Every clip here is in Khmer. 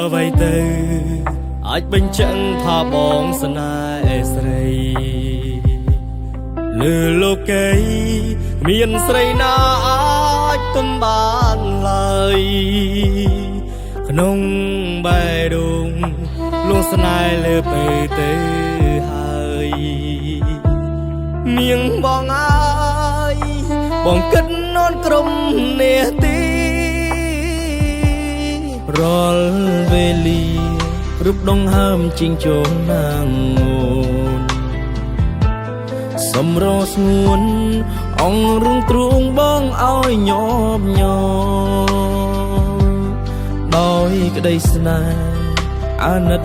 អ្វីទៅអាចបញ្ជាក់ថាបងស្នេហ៍ស្រីលើលោកីមានស្រីណាអាចទំបានឡើយក្នុងបេះដូងលួងស្នេហ៍លើពេលទៅហើយនាងបងអើយបងគិតនន់ក្រុមនេះទីរាល់វេលារូបដងហើមជីងជងណាងអូនសម្រោស្ងួនអងរងទ្រូងបងឲ្យញប់ញ័រដោយក្តីស្នេហ៍អាណិត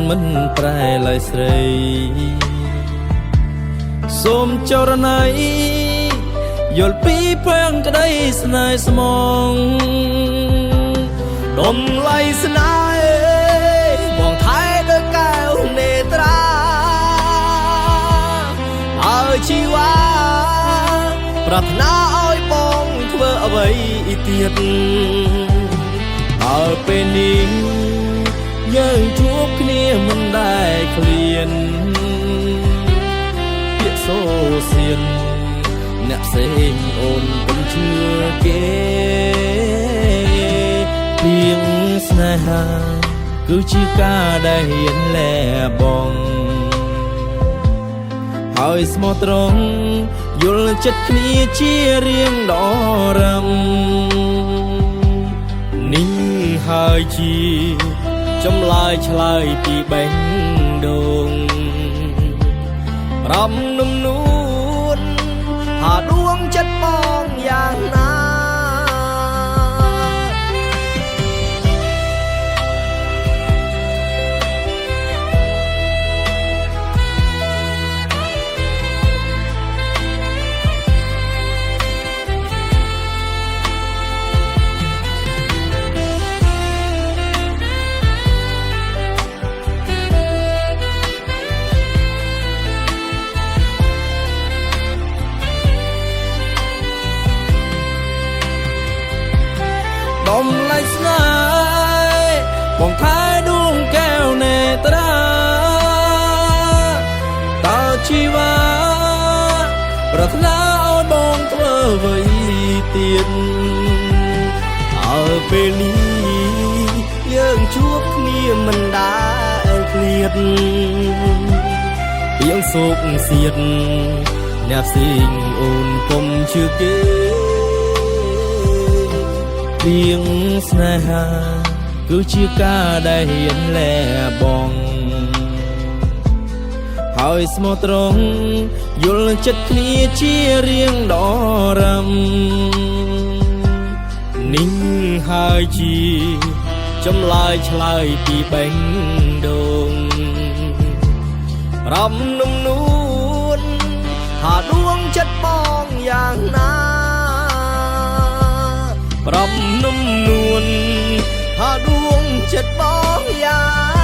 មិនប្រែឡើយស្រីសូមចរណៃយល់ពីភាំងក្តីស្នេហ៍ស្មងដំឡៃស្នេហ៍បងថែដូចកែវនេត្រាឲ្យជីវ៉ាប្រាថ្នាឲ្យបងធ្វើអ្វីទៀតឲ្យពេលនេះយើងជួបគ្នាមិនដែលឃ្លានពាក្យសូសៀនអ្នកផ្សេងអូនមិនជឿគេពីងស្នេហាគឺជាការដែលហ៊ានលះបង់ហើយស្មោះត្រង់យល់ចិត្តគ្នាជារៀងដរំនេះហើយជាចម្លើយឆ្លើយពីបេះដូងរំនំនួនថាដួងចិត្តបងយ៉ាងណាដំឡៃស្នេហ៍បងថែដួងកែវនេត្រាតើជីវ៉ាប្រាថ្នាឲ្យបងធ្វើអ្វីទៀតឲ្យពេលនេះយើងជួបគ្នាមិនដែលឃ្លាតពីងសោកសៀតអ្នកផ្សេងអូនគុំជឿគេពីងស្នេហាគឺជាការដែលហ៊ានលះបង់ហើយស្មោះត្រង់យល់ចិត្តគ្នាជារៀងដរំនេះហើយជាចម្លើយឆ្លើយពីបេះដូងរំនំនួនថាដួងចិត្តបងយ៉ាងណាប្រំនំនួនថាដួងចិត្តបងយ៉ាង